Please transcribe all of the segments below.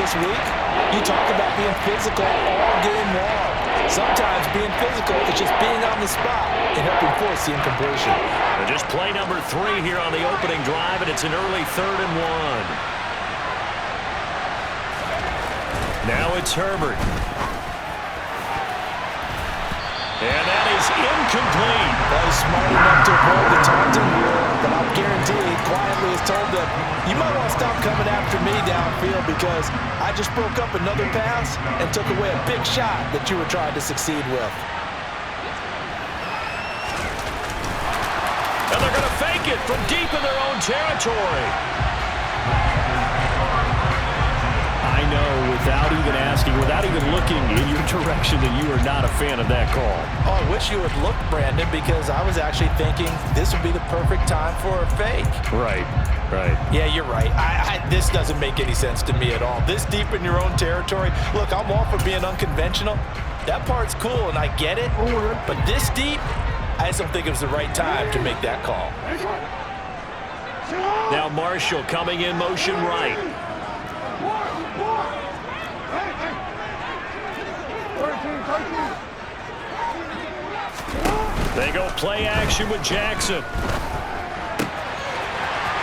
this week, you talk about being physical all game long. Sometimes being physical is just being on the spot and helping force the incompletion. Just play number 3 here on the opening drive, and it's an early 3rd and 1. Now it's Herbert. And that is incomplete. Well, he's smart enough to avoid the taunting here, but I'm guaranteed quietly has told them, you might want to stop coming after me downfield because I just broke up another pass and took away a big shot that you were trying to succeed with. And they're going to fake it from deep in their own territory. I know, without even asking, without even looking in your direction, that you are not a fan of that call. Oh, I wish you would look, Brandon, because I was actually thinking this would be the perfect time for a fake. Right. Yeah, you're right. This doesn't make any sense to me at all. This deep in your own territory. Look, I'm all for being unconventional. That part's cool, and I get it. But this deep, I just don't think it was the right time to make that call. Now Marshall coming in motion right. They go play action with Jackson.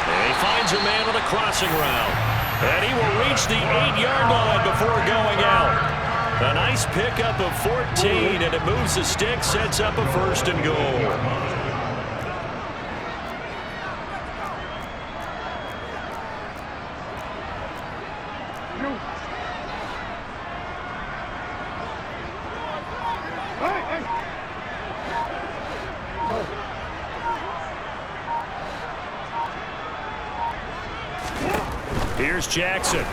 And he finds a man on a crossing route. And he will reach the 8-yard line before going out. A nice pickup of 14, and it moves the stick, sets up a 1st and goal. Here's Jackson.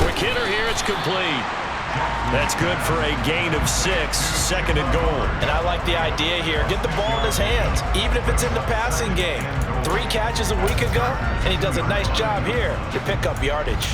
Quick hitter here, it's complete. That's good for a gain of 6, 2nd and goal. And I like the idea here. Get the ball in his hands, even if it's in the passing game. 3 catches a week ago, and he does a nice job here to pick up yardage.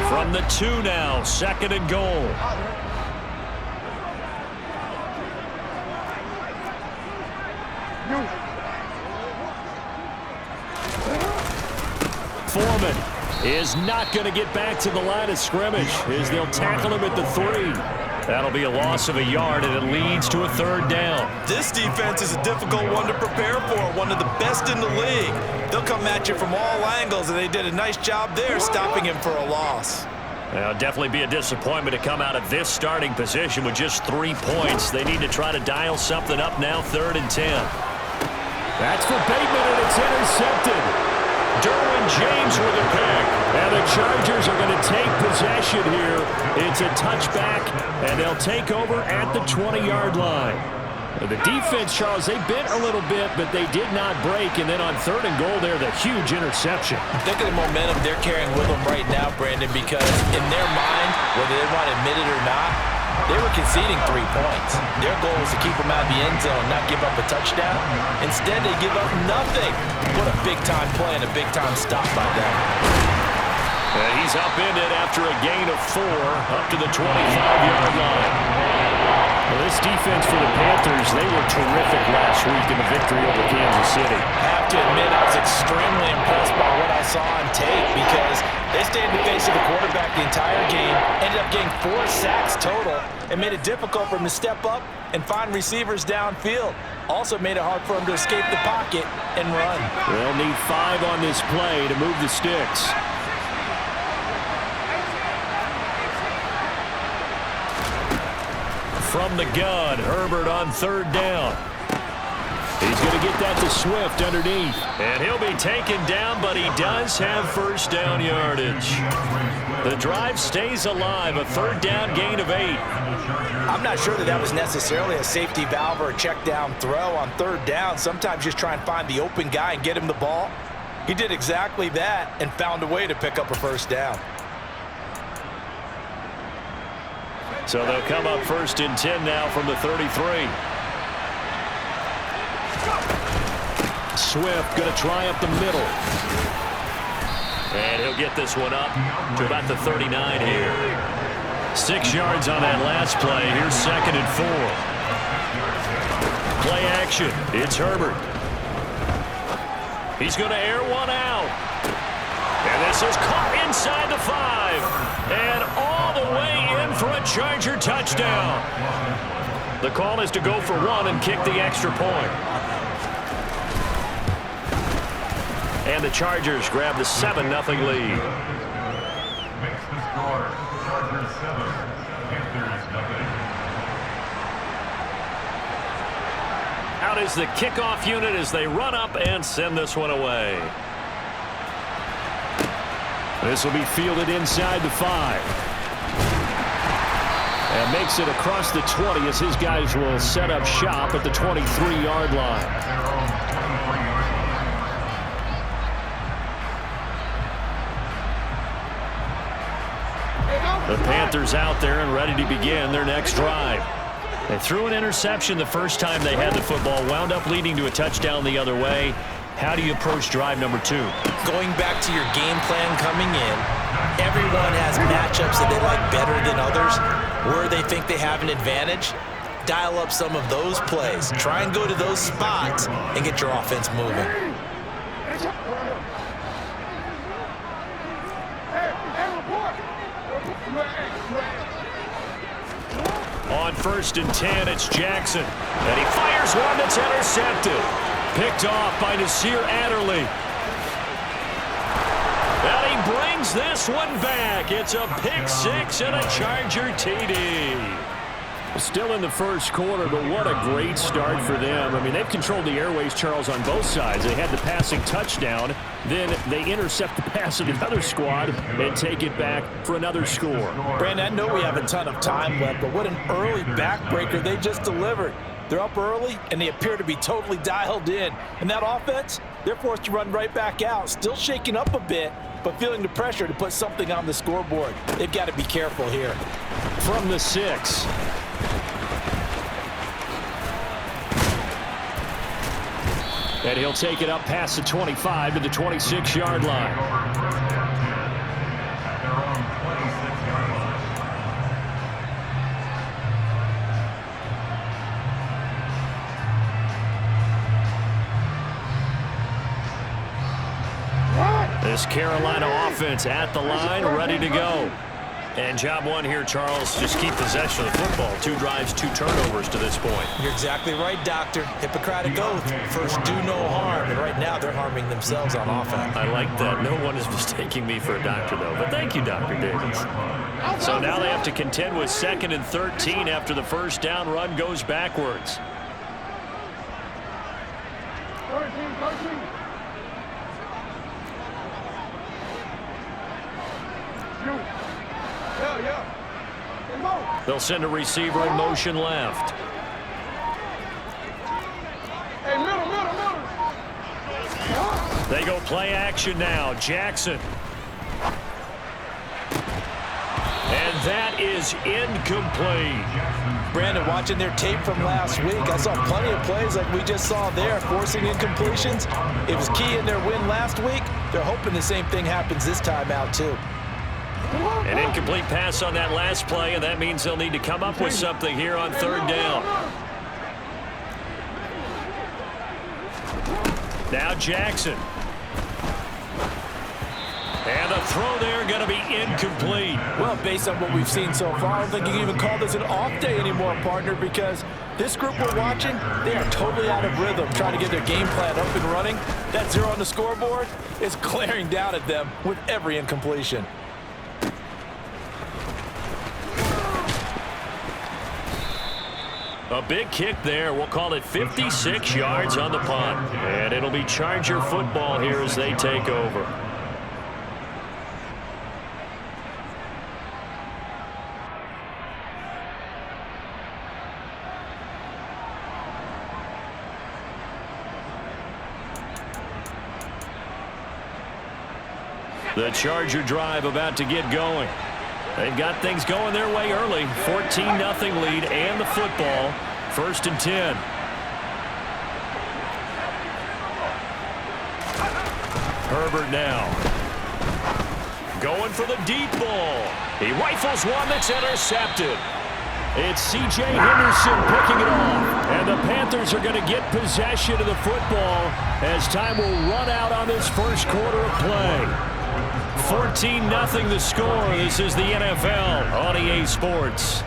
From the 2 now, 2nd and goal. Foreman is not going to get back to the line of scrimmage as they'll tackle him at the 3. That'll be a loss of a yard, and it leads to a 3rd down. This defense is a difficult one to prepare for, one of the best in the league. They'll come at you from all angles, and they did a nice job there stopping him for a loss. It'll definitely be a disappointment to come out of this starting position with just 3 points. They need to try to dial something up now, 3rd and 10. That's for Bateman, and it's intercepted. Derwin James with a pick. And the Chargers are going to take possession here. It's a touchback, and they'll take over at the 20-yard line. The defense, Charles, they bit a little bit, but they did not break. And then on 3rd and goal there, the huge interception. Look at the momentum they're carrying with them right now, Brandon, because in their mind, whether they want to admit it or not, they were conceding 3 points. Their goal was to keep them out of the end zone and not give up a touchdown. Instead, they give up nothing. What a big-time play and a big-time stop by them. And he's upended after a gain of 4 up to the 25-yard line. Well, this defense for the Panthers, they were terrific last week in the victory over Kansas City. I have to admit, I was extremely impressed by what I saw on tape because they stayed in the face of the quarterback the entire game, ended up getting 4 sacks total, and made it difficult for him to step up and find receivers downfield. Also made it hard for him to escape the pocket and run. They'll need 5 on this play to move the sticks. From the gun, Herbert on 3rd down. He's going to get that to Swift underneath. And he'll be taken down, but he does have first down yardage. The drive stays alive, a third down gain of 8. I'm not sure that was necessarily a safety valve or a check down throw on third down. Sometimes just try and find the open guy and get him the ball. He did exactly that and found a way to pick up a first down. So they'll come up 1st and 10 now from the 33. Swift going to try up the middle. And he'll get this one up to about the 39 here. 6 yards on that last play. Here's 2nd and 4. Play action. It's Herbert. He's going to air one out. And this is caught inside the 5. And all the way in for a Charger touchdown. The call is to go for 1 and kick the extra point. And the Chargers grab the 7-0 lead. Makes the score Chargers 7, Panthers nothing. Out is the kickoff unit as they run up and send this one away. This will be fielded inside the 5. And makes it across the 20 as his guys will set up shop at the 23-yard line. The Panthers out there and ready to begin their next drive. They threw an interception the first time they had the football, wound up leading to a touchdown the other way. How do you approach drive number 2? Going back to your game plan coming in, everyone has matchups that they like better than others, where they think they have an advantage. Dial up some of those plays. Try and go to those spots and get your offense moving. On 1st and 10, it's Jackson. And he fires one that's intercepted. Picked off by Nasir Adderley. And he brings this one back. It's a pick 6 and a Charger TD. Still in the first quarter, but what a great start for them. I mean, they've controlled the airways, Charles, on both sides. They had the passing touchdown. Then they intercept the pass of the other squad and take it back for another score. Brandon, I know we have a ton of time left, but what an early backbreaker they just delivered. They're up early, and they appear to be totally dialed in. And that offense, they're forced to run right back out, still shaking up a bit, but feeling the pressure to put something on the scoreboard. They've got to be careful here. From the 6. And he'll take it up past the 25 to the 26-yard line. This Carolina offense at the line, ready to go. And job 1 here, Charles, just keep possession of the football. 2 drives, 2 turnovers to this point. You're exactly right, Doctor. Hippocratic oath. First, do no harm. And right now, they're harming themselves on offense. I like that. No one is mistaking me for a doctor, though. But thank you, Dr. Davis. So now they have to contend with 2nd and 13 after the first down run goes backwards. 13. They'll send a receiver in motion left. Hey, middle. They go play action now. Jackson. And that is incomplete. Brandon, watching their tape from last week, I saw plenty of plays like we just saw there, forcing incompletions. It was key in their win last week. They're hoping the same thing happens this time out, too. An incomplete pass on that last play, and that means they'll need to come up with something here on 3rd down. Now Jackson. And the throw there going to be incomplete. Well, based on what we've seen so far, I don't think you can even call this an off day anymore, partner, because this group we're watching, they are totally out of rhythm, trying to get their game plan up and running. That 0 on the scoreboard is glaring down at them with every incompletion. A big kick there. We'll call it 56 yards on the punt. And it'll be Charger football here as they take over. The Charger drive about to get going. They've got things going their way early. 14-0 lead and the football. 1st and 10. Herbert now. Going for the deep ball. He rifles one that's intercepted. It's C.J. Henderson picking it off. And the Panthers are going to get possession of the football as time will run out on this first quarter of play. 14-0 the score. This is the NFL on EA Sports.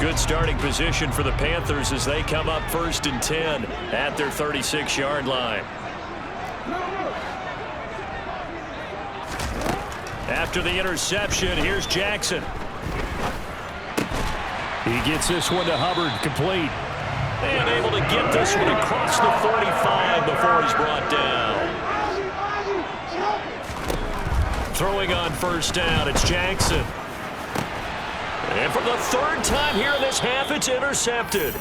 Good starting position for the Panthers as they come up 1st and 10 at their 36-yard line. After the interception, here's Jackson. He gets this one to Hubbard, complete. And able to get this one across the 45 before he's brought down. Throwing on 1st down, it's Jackson. And for the 3rd time here in this half, it's intercepted.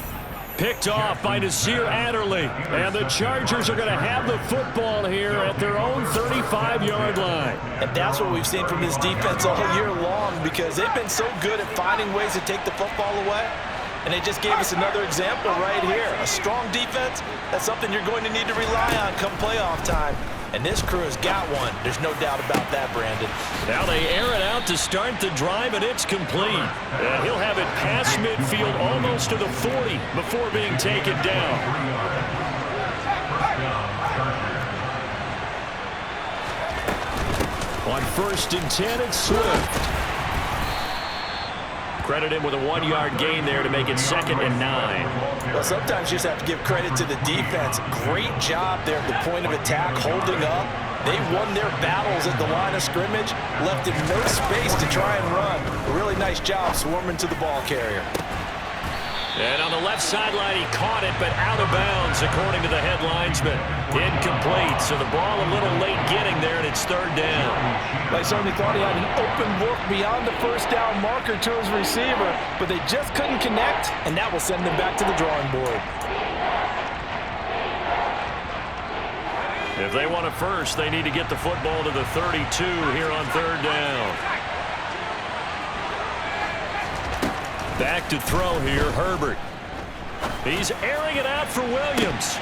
Picked off by Nasir Adderley. And the Chargers are going to have the football here at their own 35-yard line. And that's what we've seen from this defense all year long, because they've been so good at finding ways to take the football away. And they just gave us another example right here. A strong defense, that's something you're going to need to rely on come playoff time. And this crew has got one. There's no doubt about that, Brandon. Now they air it out to start the drive, and it's complete. And he'll have it past midfield almost to the 40 before being taken down. On 1st and 10, it's Swift. Credit him with a 1-yard gain there to make it 2nd and 9. Well, sometimes you just have to give credit to the defense. Great job there at the point of attack, holding up. They won their battles at the line of scrimmage, left him no space to try and run. A really nice job swarming to the ball carrier. And on the left sideline, he caught it, but out of bounds, according to the head linesman. Incomplete, so the ball a little late getting there, and it's 3rd down. They certainly thought he had an open look beyond the 1st down marker to his receiver, but they just couldn't connect, and that will send them back to the drawing board. If they want a first, they need to get the football to the 32 here on 3rd down. Back to throw here, Herbert. He's airing it out for Williams.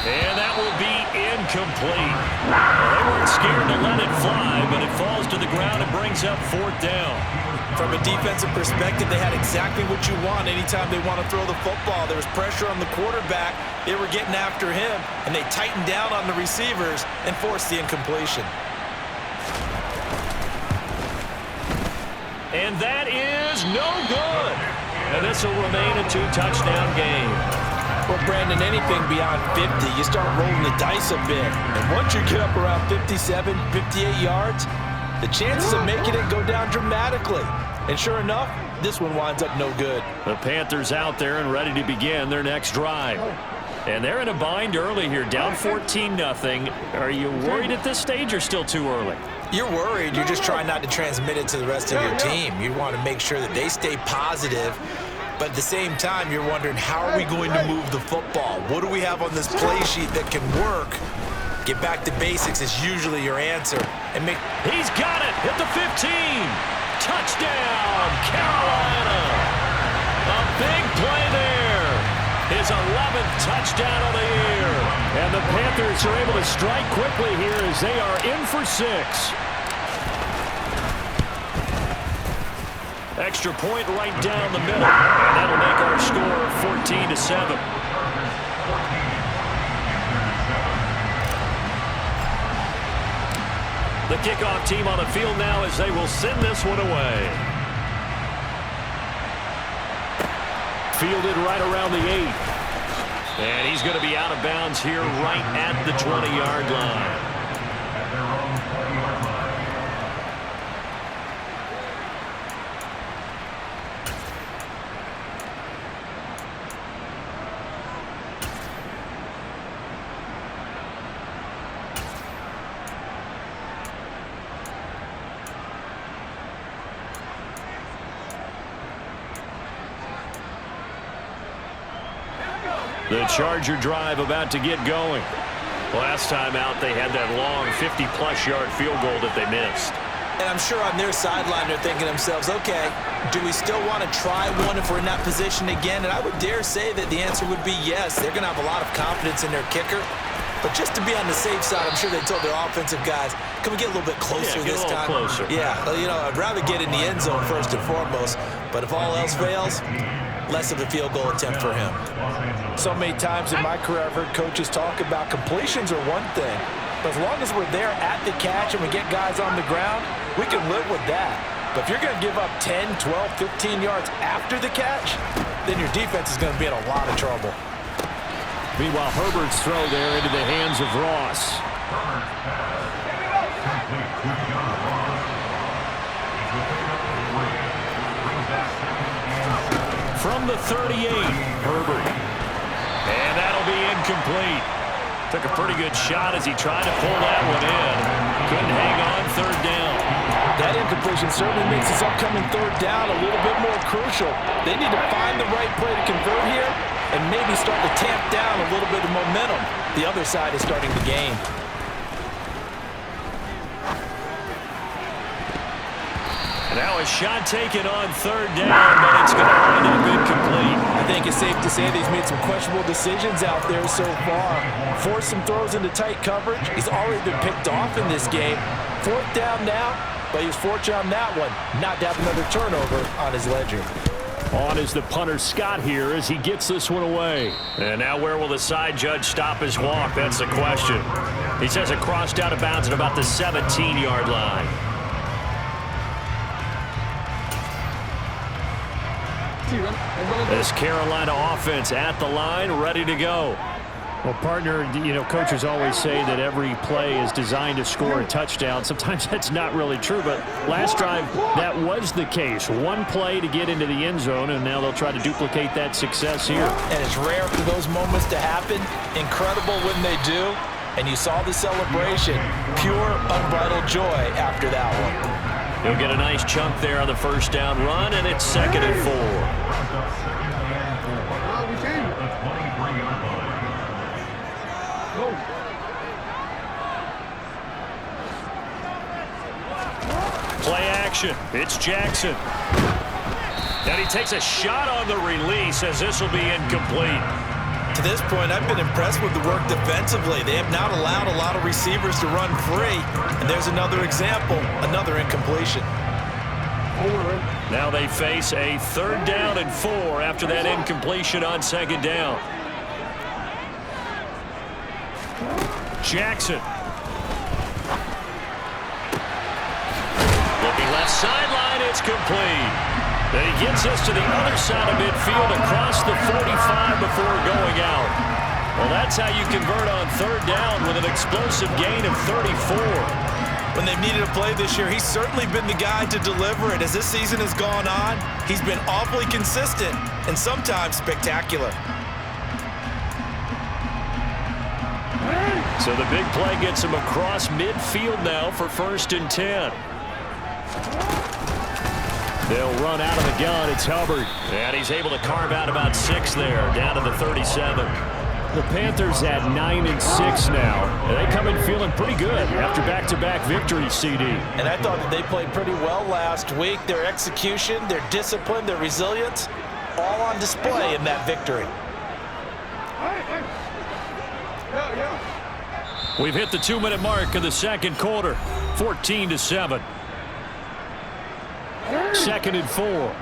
And that will be incomplete. Well, they weren't scared to let it fly, but it falls to the ground and brings up 4th down. From a defensive perspective, they had exactly what you want anytime they want to throw the football. There was pressure on the quarterback. They were getting after him, and they tightened down on the receivers and forced the incompletion. And that is no good. And this will remain a 2-touchdown game. Well, Brandon, anything beyond 50, you start rolling the dice a bit. And once you get up around 57, 58 yards, the chances of making it go down dramatically. And sure enough, this one winds up no good. The Panthers out there and ready to begin their next drive. And they're in a bind early here, down 14-0. Are you worried at this stage or still too early? You're worried. You're just trying not to transmit it to the rest of your team. You want to make sure that they stay positive. But at the same time, you're wondering, how are we going to move the football? What do we have on this play sheet that can work? Get back to basics is usually your answer. And He's got it at the 15. Touchdown, Carolina. A big play there. His 11th touchdown of the year. And the Panthers are able to strike quickly here as they are in for 6. Extra point right down the middle. And that'll make our score 14-7. The kickoff team on the field now as they will send this one away. fielded right around the 8. And he's going to be out of bounds here right at the 20-yard line. At their own 20-yard line. The Charger drive about to get going. Last time out, they had that long 50-plus yard field goal that they missed. And I'm sure on their sideline they're thinking to themselves, okay, do we still want to try one if we're in that position again? And I would dare say that the answer would be yes. They're going to have a lot of confidence in their kicker. But just to be on the safe side, I'm sure they told their offensive guys, can we get a little bit closer this time? Closer. Yeah, you know, I'd rather get in the end zone first and foremost. But if all else fails, less of a field goal attempt for him. So many times in my career, I've heard coaches talk about completions are one thing. But as long as we're there at the catch and we get guys on the ground, we can live with that. But if you're going to give up 10, 12, 15 yards after the catch, then your defense is going to be in a lot of trouble. Meanwhile, Herbert's throw there into the hands of Ross. Herbert's pass. Complete to John Ross. He's with a couple of three. Brings up 2nd and 7. From the 38, Herbert. And that'll be incomplete. Took a pretty good shot as he tried to pull that one in. Couldn't hang on 3rd down. That incompletion certainly makes this upcoming 3rd down a little bit more crucial. They need to find the right play to convert here and maybe start to tamp down a little bit of momentum. The other side is starting to gain. Now a shot taken on 3rd down, but it's going to wind up incomplete. I think it's safe to say that he's made some questionable decisions out there so far. Forced some throws into tight coverage. He's already been picked off in this game. 4th down now, but he was fortunate on that one. Not to have another turnover on his ledger. On is the punter Scott here as he gets this one away. And now where will the side judge stop his walk? That's the question. He says it crossed out of bounds at about the 17-yard line. This Carolina offense at the line, ready to go. Well, partner, you know, coaches always say that every play is designed to score a touchdown. Sometimes that's not really true, but last drive, that was the case. One play to get into the end zone, and now they'll try to duplicate that success here. And it's rare for those moments to happen. Incredible when they do. And you saw the celebration. Pure, unbridled joy after that one. He'll get a nice chunk there on the 1st down run, and it's 2nd and 4. Play action. It's Jackson. And he takes a shot on the release as this will be incomplete. To this point, I've been impressed with the work defensively. They have not allowed a lot of receivers to run free. And there's another example, another incompletion. Now they face a 3rd down and 4 after that incompletion on 2nd down. Jackson. Looking left sideline, it's complete. Then he gets us to the other side of midfield across the 45 before going out. Well, that's how you convert on 3rd down with an explosive gain of 34. When they've needed a play this year, he's certainly been the guy to deliver it. As this season has gone on, he's been awfully consistent and sometimes spectacular. So the big play gets him across midfield now for 1st and 10. They'll run out of the gun. It's Hubbard. And he's able to carve out about 6 there, down to the 37. The Panthers at 9-6 now. And they come in feeling pretty good after back-to-back victories, CD. And I thought that they played pretty well last week. Their execution, their discipline, their resilience, all on display in that victory. We've hit the 2-minute mark of the 2nd quarter. 14-7. 2nd and 4.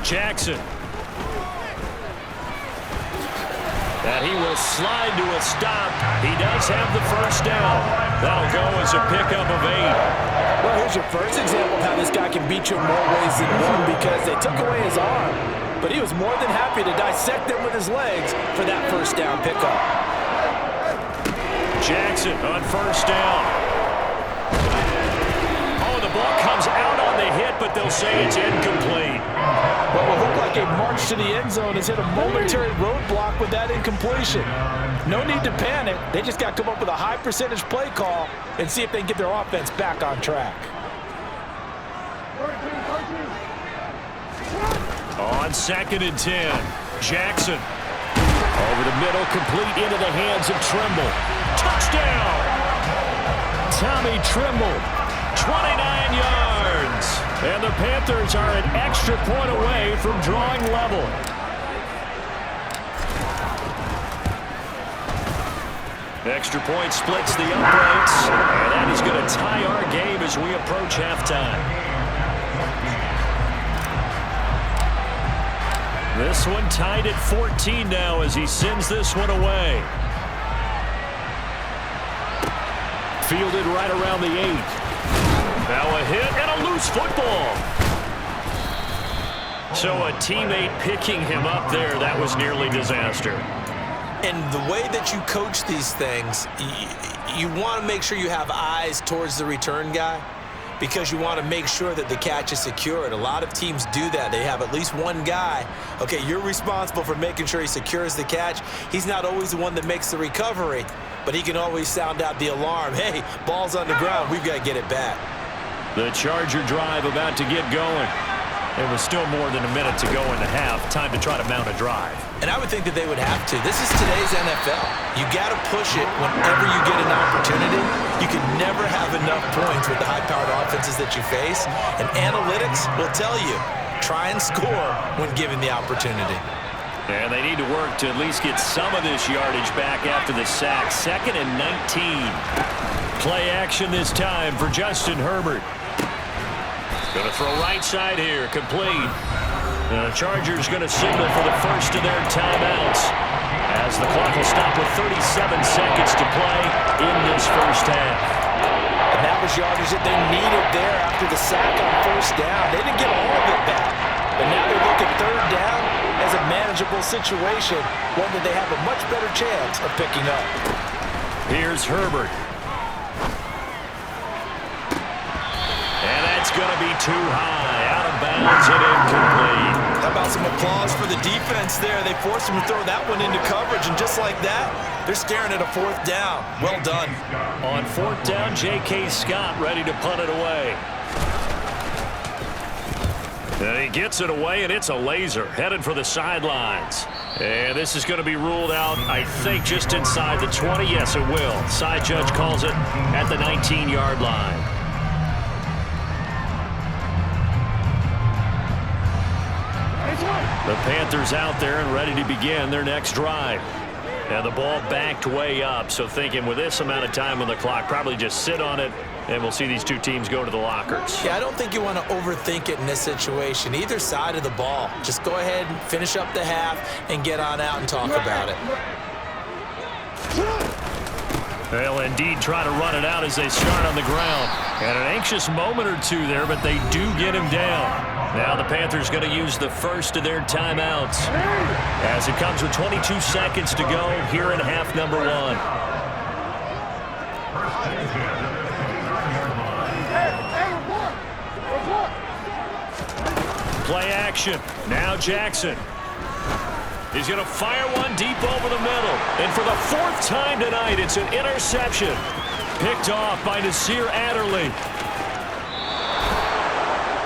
Jackson. And he will slide to a stop. He does have the first down. That'll go as a pickup of 8. Well, here's your first example of how this guy can beat you in more ways than one because they took away his arm. But he was more than happy to dissect them with his legs for that first down pickup. Jackson on first down. Oh, the ball comes out on the hit, but they'll say it's incomplete. What will look like a march to the end zone has hit a momentary roadblock with that incompletion. No need to panic. They just got to come up with a high percentage play call and see if they can get their offense back on track. On 2nd and 10, Jackson. Over the middle, complete into the hands of Trimble. Touchdown! Tommy Trimble, 29 yards. And the Panthers are an extra point away from drawing level. Extra point splits the uprights. And that is going to tie our game as we approach halftime. This one tied at 14 now as he sends this one away. Fielded right around the 8. Now a hit and a loose football. So a teammate picking him up there, that was nearly disaster. And the way that you coach these things, you want to make sure you have eyes towards the return guy because you want to make sure that the catch is secured. A lot of teams do that. They have at least one guy. Okay, you're responsible for making sure he secures the catch. He's not always the one that makes the recovery, but he can always sound out the alarm. Hey, ball's on the ground. We've got to get it back. The Charger drive about to get going. There was still more than a minute to go in the half. Time to try to mount a drive. And I would think that they would have to. This is today's NFL. You got to push it whenever you get an opportunity. You can never have enough points with the high-powered offenses that you face. And analytics will tell you, try and score when given the opportunity. And they need to work to at least get some of this yardage back after the sack. 2nd and 19. Play action this time for Justin Herbert. Going to throw right side here, complete. The Chargers going to signal for the first of their timeouts as the clock will stop with 37 seconds to play in this first half. And that was yardage that they needed there after the sack on first down. They didn't get all of it back, but now they're looking third down as a manageable situation, one that they have a much better chance of picking up. Here's Herbert. And that's going to be too high, out of bounds and incomplete. How about some applause for the defense there? They forced him to throw that one into coverage, and just like that, they're staring at a 4th down. Well done. On 4th down, J.K. Scott ready to punt it away. And he gets it away, and it's a laser, headed for the sidelines. And this is going to be ruled out, I think, just inside the 20. Yes, it will. Side judge calls it at the 19-yard line. The Panthers out there and ready to begin their next drive. And the ball backed way up, so thinking with this amount of time on the clock, probably just sit on it, and we'll see these two teams go to the lockers. Yeah, I don't think you want to overthink it in this situation. Either side of the ball. Just go ahead and finish up the half and get on out and talk about it. They'll indeed try to run it out as they start on the ground. And an anxious moment or two there, but they do get him down. Now the Panthers going to use the first of their timeouts as it comes with 22 seconds to go here in half number 1. Play action. Now Jackson. He's going to fire one deep over the middle. And for the 4th time tonight, it's an interception. Picked off by Nasir Adderley.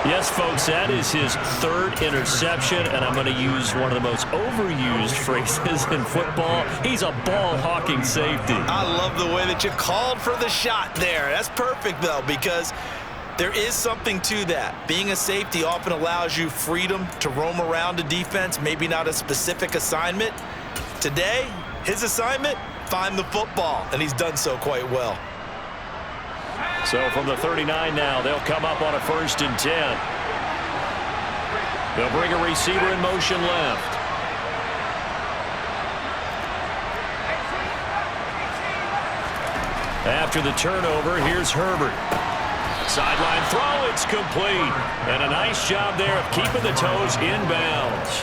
Yes, folks, that is his 3rd interception, and I'm going to use one of the most overused phrases in football. He's a ball-hawking safety. I love the way that you called for the shot there. That's perfect, though, because there is something to that. Being a safety often allows you freedom to roam around a defense, maybe not a specific assignment. Today, his assignment, find the football, and he's done so quite well. So from the 39 now, they'll come up on a 1st and 10. They'll bring a receiver in motion left. After the turnover, here's Herbert. Sideline throw, it's complete. And a nice job there of keeping the toes inbounds.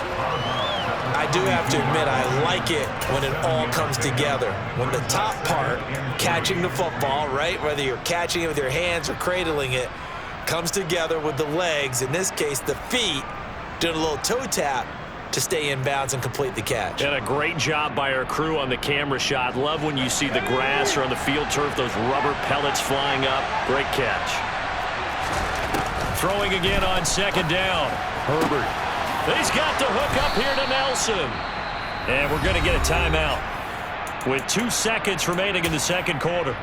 I do have to admit, I like it when it all comes together. When the top part, catching the football, right, whether you're catching it with your hands or cradling it, comes together with the legs, in this case the feet, doing a little toe tap to stay in bounds and complete the catch. And a great job by our crew on the camera shot. Love when you see the grass or on the field turf, those rubber pellets flying up. Great catch. Throwing again on second down. Herbert. He's got the hook up here to Nelson. And we're going to get a timeout with 2 seconds remaining in the second quarter.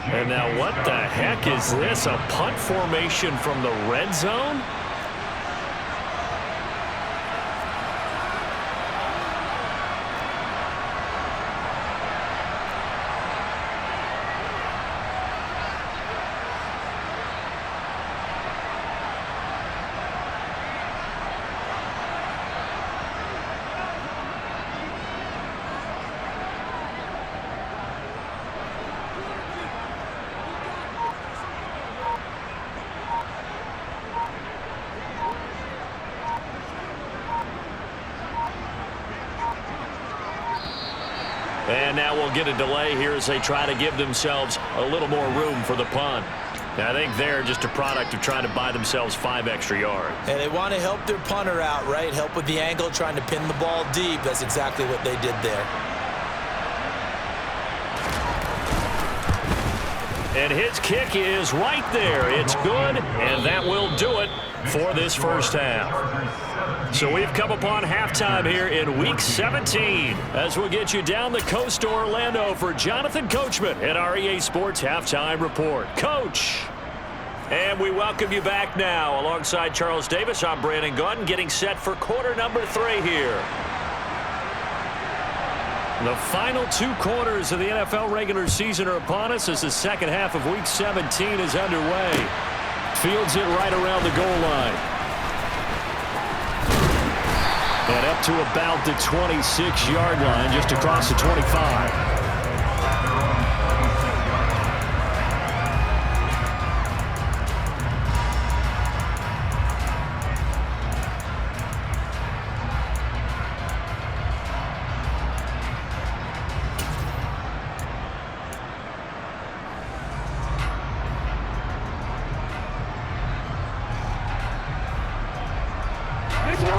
And now what the heck is this? A punt formation from the red zone? And now we'll get a delay here as they try to give themselves a little more room for the punt. Now, I think they're just a product of trying to buy themselves 5 extra yards. And they want to help their punter out, right? Help with the angle, trying to pin the ball deep. That's exactly what they did there. And his kick is right there. It's good, and that will do it for this first half. So we've come upon halftime here in Week 17 as we'll get you down the coast to Orlando for Jonathan Coachman at our EA Sports Halftime Report. Coach! And we welcome you back now. Alongside Charles Davis, I'm Brandon Gunn, getting set for quarter number 3 here. The final 2 quarters of the NFL regular season are upon us as the second half of Week 17 is underway. Fields it right around the goal line. And up to about the 26-yard line, just across the 25.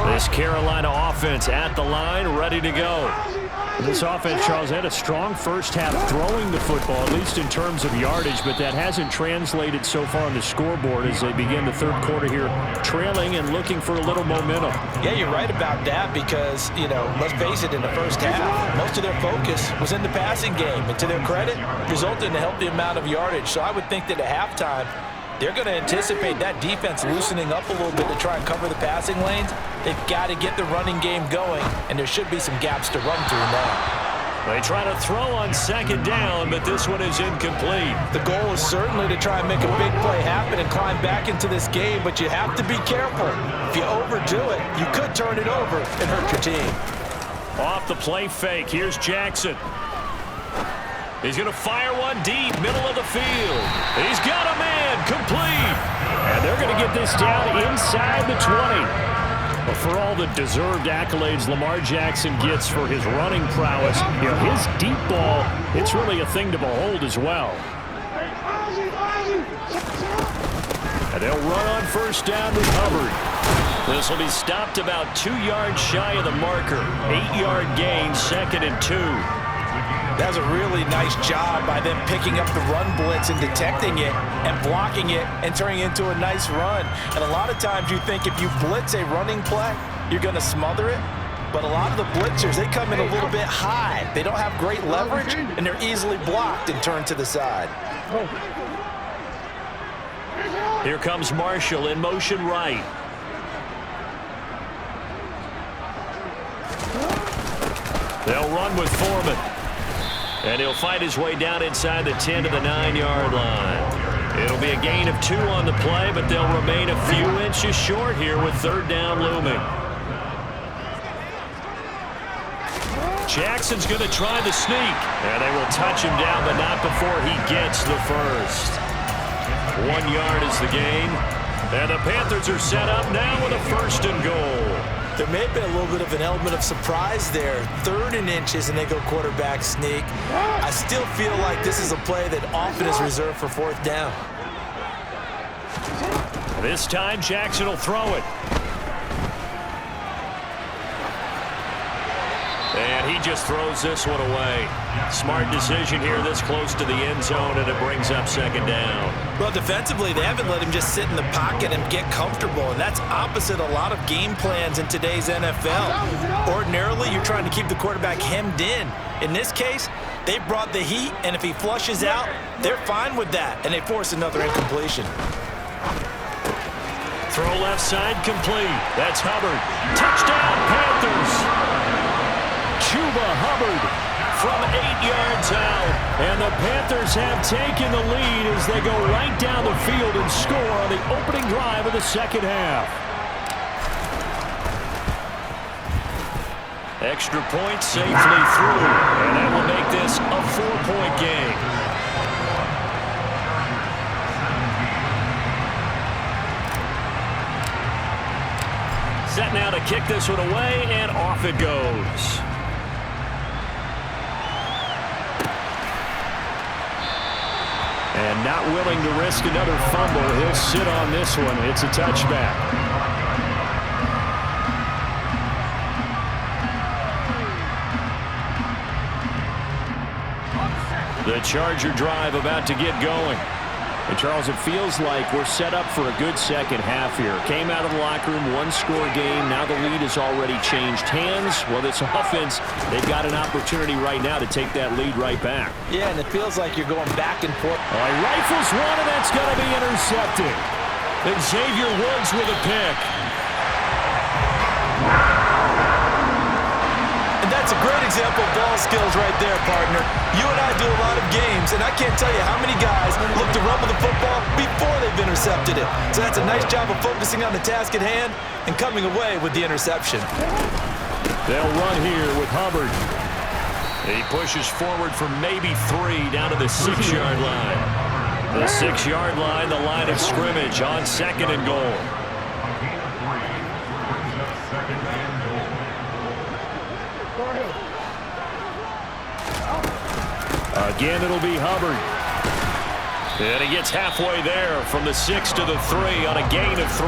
This Carolina offense at the line, ready to go. This offense, Charles, had a strong first half throwing the football, at least in terms of yardage, but that hasn't translated so far on the scoreboard as they begin the third quarter here, trailing and looking for a little momentum. Yeah, you're right about that because, you know, let's face it, in the first half, most of their focus was in the passing game, and to their credit, resulted in a healthy amount of yardage. So I would think that at halftime, they're going to anticipate that defense loosening up a little bit to try and cover the passing lanes. They've got to get the running game going, and there should be some gaps to run through now. They try to throw on second down, but this one is incomplete. The goal is certainly to try and make a big play happen and climb back into this game, but you have to be careful. If you overdo it, you could turn it over and hurt your team. Off the play fake, here's Jackson. He's going to fire one deep, middle of the field. He's got a man, complete. And they're going to get this down inside the 20. But for all the deserved accolades Lamar Jackson gets for his running prowess, you know, his deep ball, it's really a thing to behold as well. And they'll run on first down with Hubbard. This will be stopped about 2 yards shy of the marker. 8-yard gain, 2nd and 2. That was a really nice job by them picking up the run blitz and detecting it and blocking it and turning it into a nice run. And a lot of times you think if you blitz a running play, you're going to smother it. But a lot of the blitzers, they come in a little bit high. They don't have great leverage, and they're easily blocked and turned to the side. Here comes Marshall in motion right. They'll run with Foreman. And he'll fight his way down inside the 10 to the 9-yard line. It'll be a gain of 2 on the play, but they'll remain a few inches short here with third down looming. Jackson's going to try the sneak. And they will touch him down, but not before he gets the first. 1 yard is the gain. And the Panthers are set up now with a 1st and goal. There may have been a little bit of an element of surprise there. 3rd and inches, and they go quarterback sneak. I still feel like this is a play that often is reserved for 4th down. This time, Jackson will throw it. And he just throws this one away. Smart decision here this close to the end zone, and it brings up 2nd down. Well, defensively, they haven't let him just sit in the pocket and get comfortable, and that's opposite a lot of game plans in today's NFL. Ordinarily, you're trying to keep the quarterback hemmed in. In this case, they brought the heat, and if he flushes out, they're fine with that, and they force another incompletion. Throw left side complete. That's Hubbard. Touchdown, Panthers. Chuba Hubbard from 8 yards out. And the Panthers have taken the lead as they go right down the field and score on the opening drive of the 2nd half. Extra point safely through. And that will make this a 4-point game. Set now to kick this one away, and off it goes. And not willing to risk another fumble, he'll sit on this one. It's a touchback. The Charger drive about to get going. And, Charles, it feels like we're set up for a good 2nd half here. Came out of the locker room, 1-score game. Now the lead has already changed hands. Well, this offense, they've got an opportunity right now to take that lead right back. Yeah, and it feels like you're going back and forth. He rifles one, and that's going to be intercepted. And Xavier Woods with a pick. And that's a great example of ball skills right there, partner. You and I do a lot of games, and I can't tell you how many guys look to run with the football before they've intercepted it. So that's a nice job of focusing on the task at hand and coming away with the interception. They'll run here with Hubbard. He pushes forward for maybe 3 down to the 6-yard line. The 6-yard line, the line of scrimmage on 2nd and goal. Again, it'll be Hubbard. And he gets halfway there from the 6 to the 3 on a gain of 3.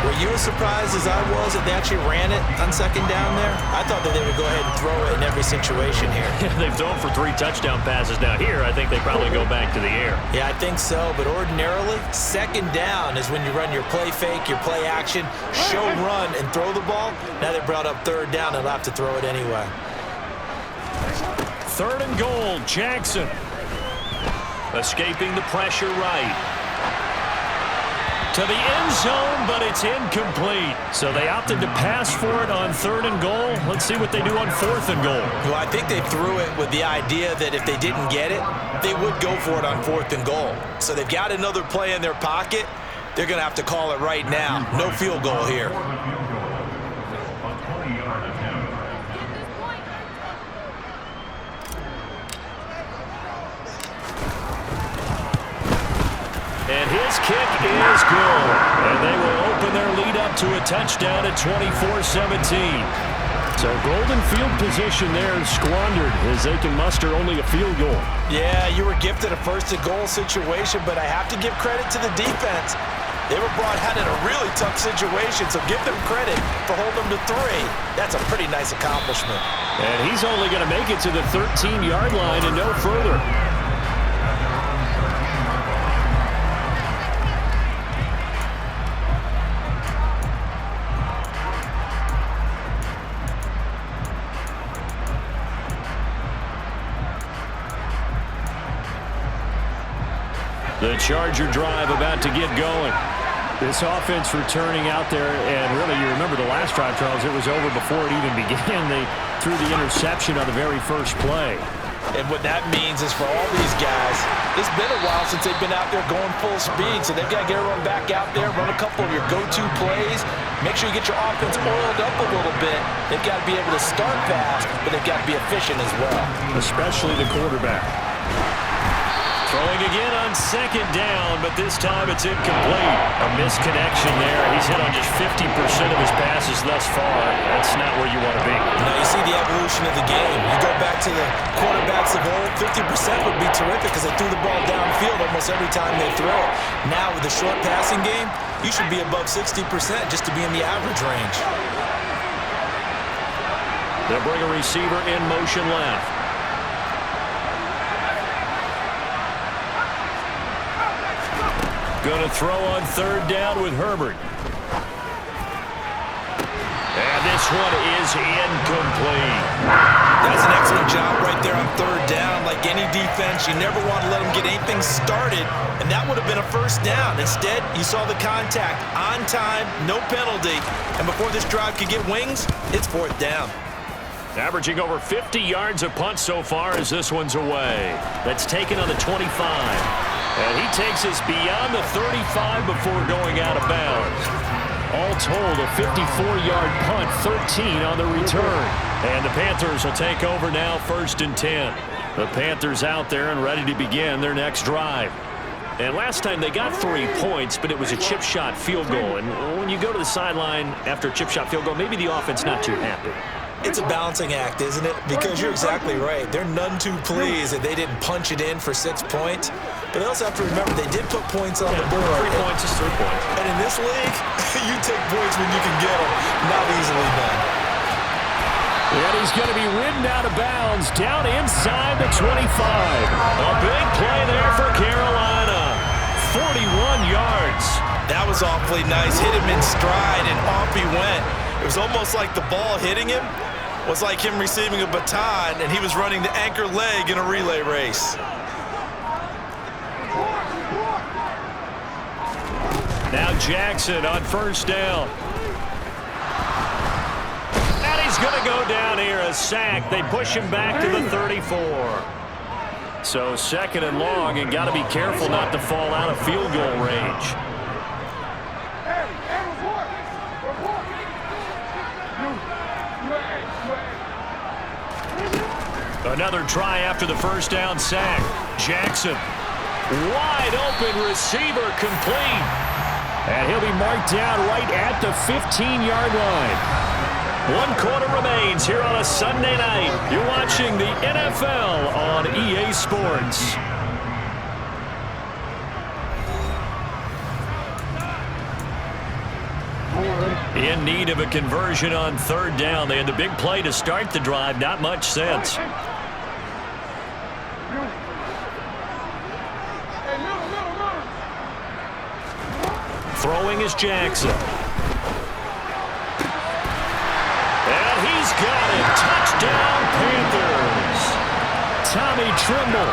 Were you as surprised as I was that they actually ran it on 2nd down there? I thought that they would go ahead and throw it in every situation here. They've thrown for 3 touchdown passes now. Here, I think they probably go back to the air. Yeah, I think so, but ordinarily, 2nd down is when you run your play fake, your play action, show run, and throw the ball. Now they brought up 3rd down, they'll have to throw it anyway. 3rd and goal, Jackson. Escaping the pressure right. To the end zone, but it's incomplete. So they opted to pass for it on 3rd and goal. Let's see what they do on 4th and goal. Well, I think they threw it with the idea that if they didn't get it, they would go for it on 4th and goal. So they've got another play in their pocket. They're going to have to call it right now. No field goal here. And his kick is good. And they will open their lead up to a touchdown at 24-17. So golden field position there squandered as they can muster only a field goal. Yeah, you were gifted a 1st and goal situation, but I have to give credit to the defense. They were brought out in a really tough situation, so give them credit for holding them to 3. That's a pretty nice accomplishment. And he's only going to make it to the 13-yard line and no further. The Charger drive about to get going. This offense returning out there, and really, you remember the last drive, Charles, it was over before it even began. They threw the interception on the very first play. And what that means is for all these guys, it's been a while since they've been out there going full speed, so they've got to get everyone back out there, run a couple of your go-to plays, make sure you get your offense oiled up a little bit. They've got to be able to start fast, but they've got to be efficient as well. Especially the quarterback. Throwing again on second down, but this time it's incomplete. A misconnection there. He's hit on just 50% of his passes thus far. That's not where you want to be. Now you see the evolution of the game. You go back to the quarterbacks of old, 50% would be terrific because they threw the ball downfield almost every time they throw it. Now with the short passing game, you should be above 60% just to be in the average range. They'll bring a receiver in motion left. Going to throw on third down with Herbert. And this one is incomplete. That's an excellent job right there on third down. Like any defense, you never want to let them get anything started, and that would have been a first down. Instead, you saw the contact on time, no penalty, and before this drive could get wings, it's fourth down. Averaging over 50 yards a punt so far as this one's away. That's taken on the 25. And he takes us beyond the 35 before going out of bounds. All told, a 54-yard punt, 13 on the return. And the Panthers will take over now, 1st and 10. The Panthers out there and ready to begin their next drive. And last time they got 3 points, but it was a chip shot field goal. And when you go to the sideline after a chip shot field goal, maybe the offense not too happy. It's a balancing act, isn't it? Because you're exactly right. They're none too pleased that they didn't punch it in for 6 points. But they also have to remember they did put points on the board. 3 points is 3 points. And in this league, you take points when you can get them. Not easily done. And he's going to be ridden out of bounds down inside the 25. A big play there for Carolina. 41 yards. That was awfully nice. Hit him in stride, and off he went. It was almost like the ball hitting him was like him receiving a baton, and he was running the anchor leg in a relay race. Now Jackson on first down. And he's going to go down here, a sack. They push him back to the 34. So 2nd and long, and got to be careful not to fall out of field goal range. Another try after the first down sack. Jackson, wide open receiver, complete. And he'll be marked down right at the 15-yard line. 1 quarter remains here on a Sunday night. You're watching the NFL on EA Sports. In need of a conversion on third down. They had the big play to start the drive. Not much sense. Throwing is Jackson. And he's got it. Touchdown, Panthers. Tommy Trimble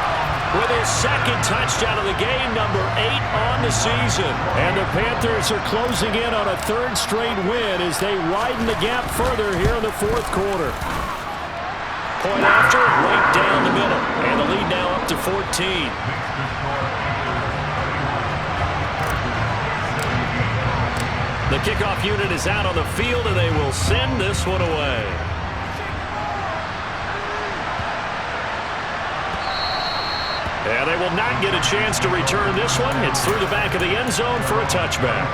with his 2nd touchdown of the game, number 8 on the season. And the Panthers are closing in on a 3rd straight win as they widen the gap further here in the 4th quarter. Point after, right down the middle. And the lead now up to 14. The kickoff unit is out on the field, and they will send this one away. And they will not get a chance to return this one. It's through the back of the end zone for a touchback.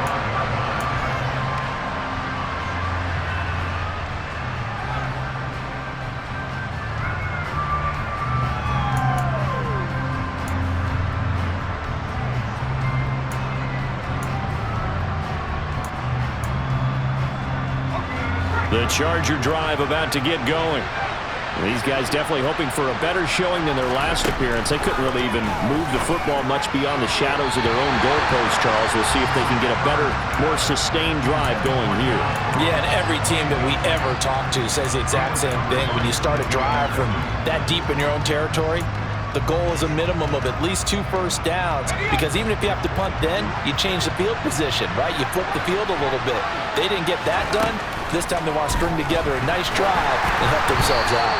The Charger drive about to get going. These guys definitely hoping for a better showing than their last appearance. They couldn't really even move the football much beyond the shadows of their own goalpost, Charles. We'll see if they can get a better, more sustained drive going here. Yeah, and every team that we ever talk to says the exact same thing. When you start a drive from that deep in your own territory, the goal is a minimum of at least 2 first downs, because even if you have to punt then, you change the field position, right? You flip the field a little bit. They didn't get that done. This time they want to string together a nice drive and help themselves out.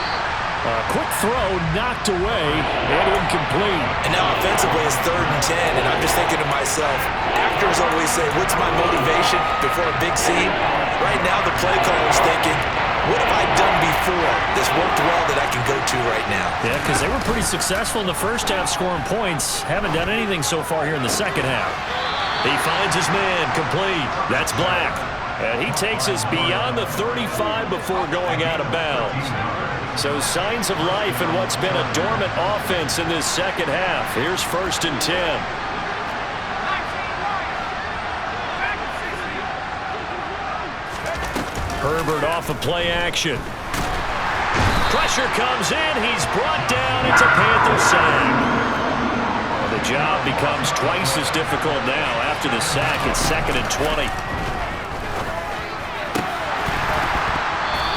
Quick throw, knocked away, and incomplete. And now offensively it's 3rd and 10, and I'm just thinking to myself, actors always say, what's my motivation before a big scene? Right now the play caller is thinking, what have I done before that's worked well that I can go to right now? Yeah, because they were pretty successful in the first half scoring points. Haven't done anything so far here in the second half. He finds his man, complete. That's Black. And he takes us beyond the 35 before going out of bounds. So signs of life in what's been a dormant offense in this second half. Here's 1st and 10. Herbert off of play action. Pressure comes in. He's brought down. It's a Panther sack. Well, the job becomes twice as difficult now after the sack. It's 2nd and 20.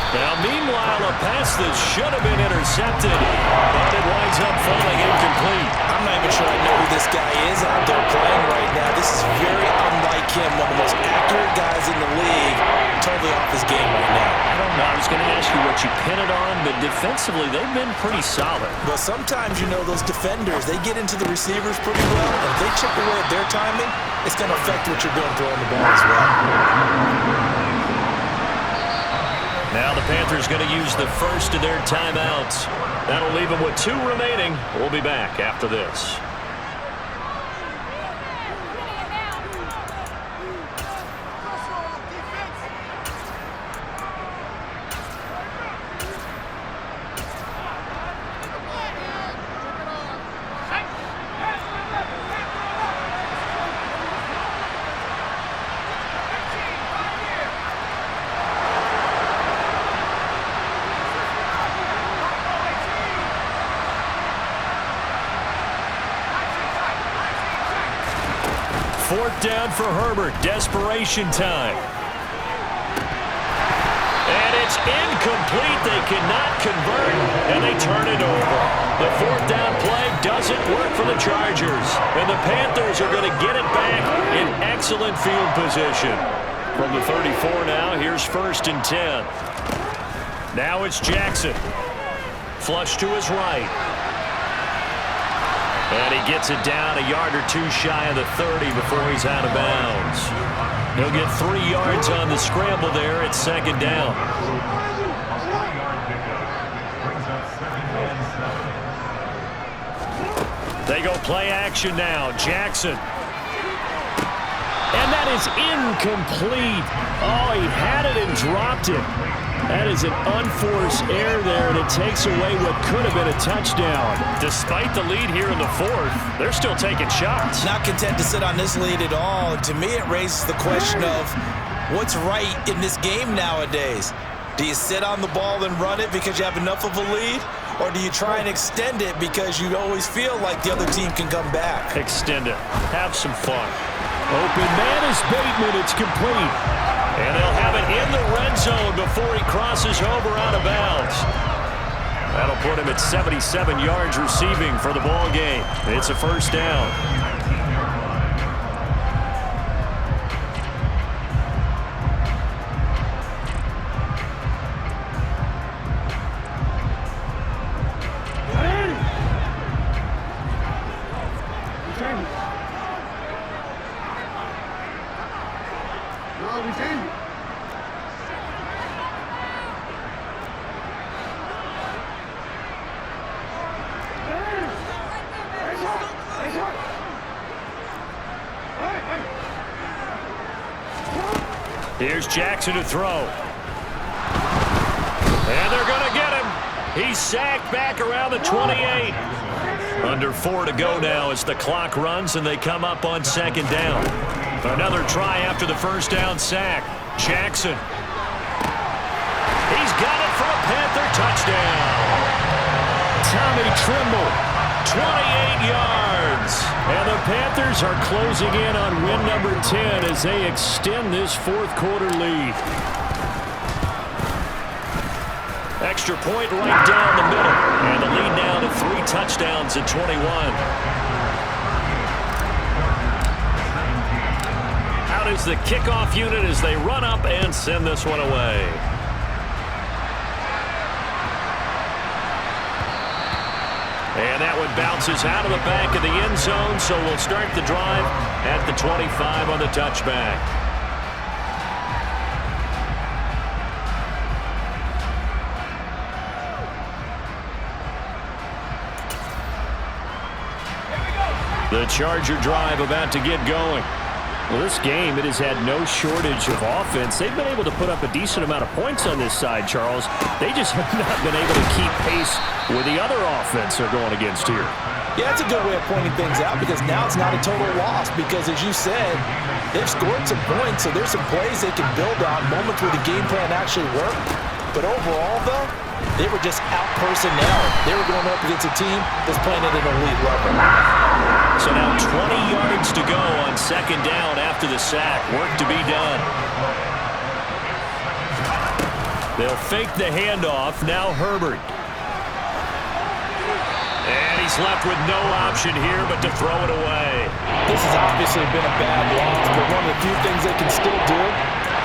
Now, meanwhile, a pass that should have been intercepted, but it winds up falling incomplete. I'm not even sure I know who this guy is out there playing right now. This is very unlike him, one of the most accurate guys in the league, totally off his game right now. I don't know. I was going to ask you what you pin it on, but defensively, they've been pretty solid. Well, sometimes, you know, those defenders, they get into the receivers pretty well, and if they chip away at their timing, it's going to affect what you're doing throwing the ball as well. Now the Panthers going to use the first of their timeouts. That'll leave them with 2 remaining. We'll be back after this. Fourth down for Herbert. Desperation time. And it's incomplete. They cannot convert, and they turn it over. The 4th down play doesn't work for the Chargers, and the Panthers are going to get it back in excellent field position. From the 34 now, here's 1st and 10. Now it's Jackson. Flush to his right. And he gets it down a yard or 2 shy of the 30 before he's out of bounds. He'll get 3 yards on the scramble there at 2nd down. They go play action now. Jackson. And that is incomplete. Oh, he had it and dropped it. That is an unforced error there, and it takes away what could have been a touchdown. Despite the lead here in the 4th, they're still taking shots. Not content to sit on this lead at all. And to me, it raises the question of what's right in this game nowadays. Do you sit on the ball and run it because you have enough of a lead? Or do you try and extend it because you always feel like the other team can come back? Extend it. Have some fun. Open man is Bateman. It's complete. And they'll have it in the red zone before he crosses over out of bounds. That'll put him at 77 yards receiving for the ball game. It's a 1st down. Here's Jackson to throw. And they're going to get him. He's sacked back around the 28. Under 4 to go now as the clock runs and they come up on 2nd down. Another try after the 1st down sack. Jackson. He's got it for a Panther touchdown. Tommy Tremble, 28 yards. And the Panthers are closing in on win number 10 as they extend this 4th quarter lead. Extra point right down the middle. And the lead now to 3 touchdowns at 21. Out is the kickoff unit as they run up and send this one away. And that one bounces out of the back of the end zone, so we'll start the drive at the 25 on the touchback. The Charger drive about to get going. Well, this game, it has had no shortage of offense. They've been able to put up a decent amount of points on this side, Charles. They just have not been able to keep pace with the other offense they're going against here. Yeah, it's a good way of pointing things out because now it's not a total loss because, as you said, they've scored some points, so there's some plays they can build on, moments where the game plan actually worked. But overall, though, they were just out-personnel. They were going up against a team that's playing at an elite level. So now 20 yards to go on second down after the sack. Work to be done. They'll fake the handoff. Now Herbert. And he's left with no option here but to throw it away. This has obviously been a bad loss, but one of the few things they can still do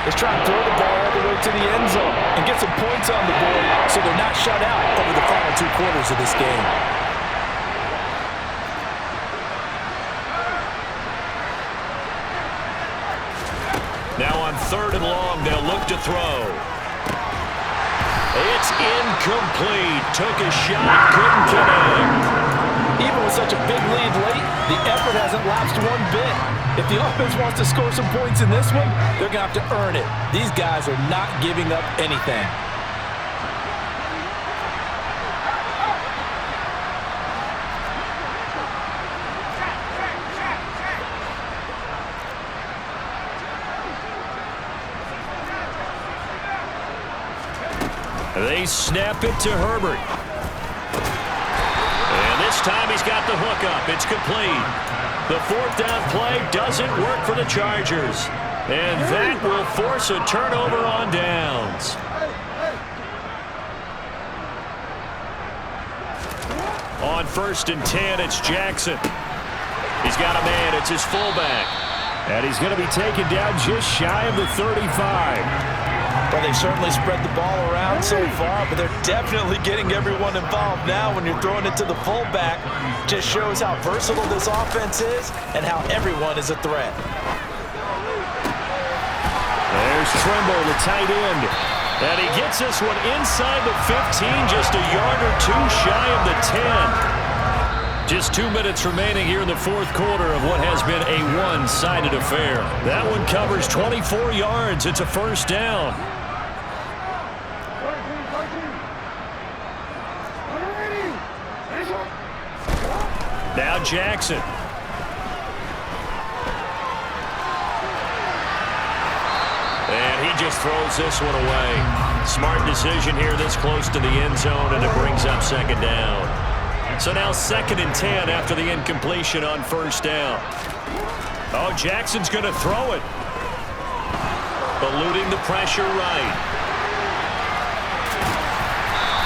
is try and throw the ball all the way to the end zone and get some points on the board so they're not shut out over the final 2 quarters of this game. Now on 3rd and long, they'll look to throw. It's incomplete. Took a shot, couldn't connect. Even with such a big lead late, the effort hasn't lapsed one bit. If the offense wants to score some points in this one, they're going to have to earn it. These guys are not giving up anything. They snap it to Herbert. And this time he's got the hook up. It's complete. The 4th down play doesn't work for the Chargers. And that will force a turnover on downs. On 1st and 10, it's Jackson. He's got a man. It's his fullback. And he's going to be taken down just shy of the 35. Well, they've certainly spread the ball around so far, but they're definitely getting everyone involved now when you're throwing it to the fullback. Just shows how versatile this offense is and how everyone is a threat. There's Trimble, the tight end. And he gets this one inside the 15, just a yard or 2 shy of the 10. Just 2 minutes remaining here in the 4th quarter of what has been a one-sided affair. That one covers 24 yards. It's a 1st down. Now Jackson. And he just throws this one away. Smart decision here this close to the end zone, and it brings up 2nd down. So now 2nd and 10 after the incompletion on 1st down. Oh, Jackson's going to throw it. Eluding the pressure right.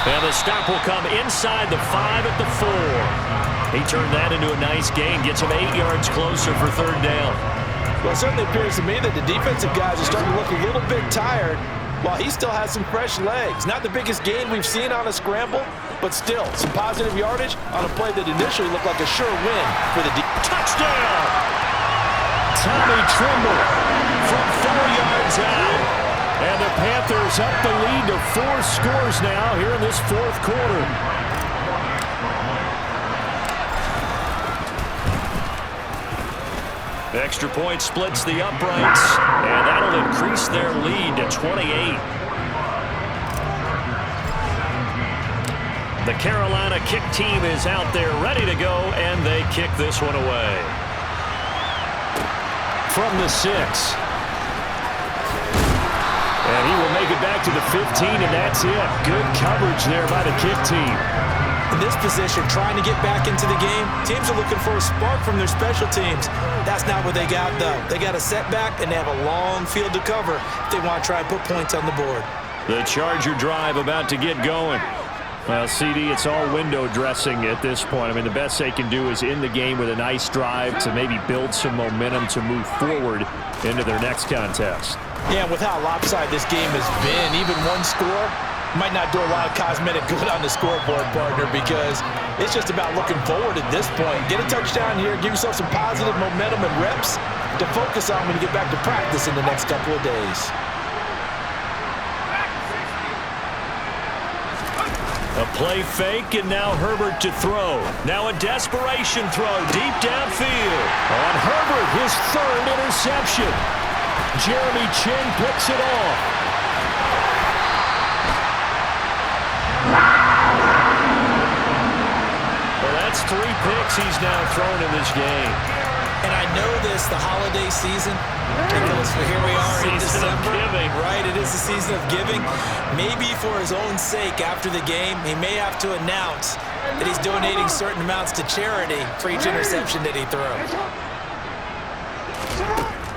And the stop will come inside the 5 at the 4. He turned that into a nice gain. Gets him 8 yards closer for 3rd down. Well, it certainly appears to me that the defensive guys are starting to look a little bit tired while he still has some fresh legs. Not the biggest gain we've seen on a scramble, but still some positive yardage on a play that initially looked like a sure win for the defense. Touchdown! Tommy Trimble from 4 yards out. And the Panthers up the lead to 4 scores now here in this 4th quarter. Extra point splits the uprights, and that'll increase their lead to 28. The Carolina kick team is out there ready to go, and they kick this one away. From the 6. And he will make it back to the 15, and that's it. Good coverage there by the kick team. In this position, trying to get back into the game, teams are looking for a spark from their special teams. That's not what they got, though. They got a setback, and they have a long field to cover if they want to try and put points on the board. The Charger drive about to get going. Well, CD, it's all window dressing at this point. I mean, the best they can do is end the game with a nice drive to maybe build some momentum to move forward into their next contest. Yeah, with how lopsided this game has been, even one score Might not do a lot of cosmetic good on the scoreboard, partner, because it's just about looking forward at this point. Get a touchdown here, give yourself some positive momentum and reps to focus on when you get back to practice in the next couple of days. A play fake, and now Herbert to throw. Now a desperation throw deep downfield. On Herbert, his third interception. Jeremy Chin picks it off. Well, that's 3 picks he's now thrown in this game. And I know this, the holiday season, because here we are in December. Right, it is the season of giving. Maybe for his own sake after the game, he may have to announce that he's donating certain amounts to charity for each interception that he throws.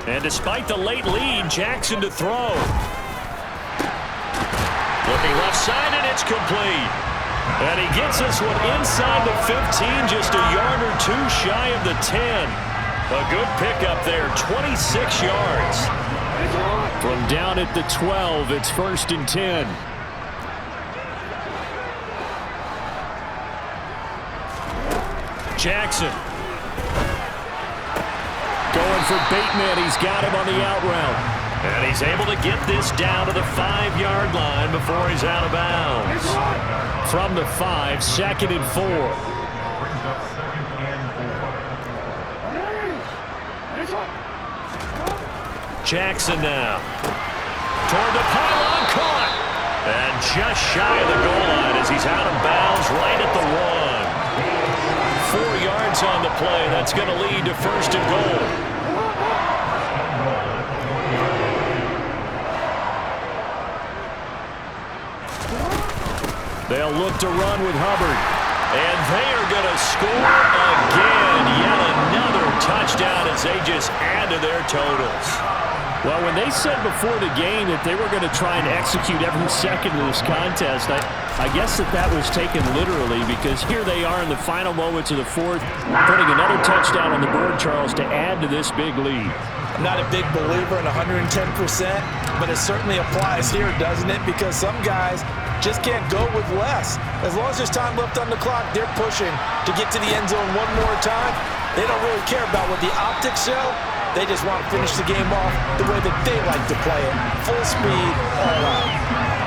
And despite the late lead, Jackson to throw. Looking left side, and it's complete. And he gets this one inside the 15, just a yard or two shy of the 10. A good pickup there, 26 yards. From down at the 12, it's 1st and 10. Jackson. Going for Bateman. He's got him on the out route. And he's able to get this down to the 5-yard line before he's out of bounds. From the 5, 2nd and 4. Brings up 2nd and 4. Jackson now. Toward the pylon, caught. And just shy of the goal line as he's out of bounds right at the 1. 4 yards on the play. That's going to lead to 1st and goal. They'll look to run with Hubbard. And they are going to score again. Yet another touchdown as they just add to their totals. Well, when they said before the game that they were going to try and execute every second of this contest, I guess that was taken literally, because here they are in the final moments of the 4th, putting another touchdown on the board, Charles, to add to this big lead. I'm not a big believer in 110%, but it certainly applies here, doesn't it? Because some guys just can't go with less. As long as there's time left on the clock, they're pushing to get to the end zone one more time. They don't really care about what the optics show. They just want to finish the game off the way that they like to play it. Full speed, all out.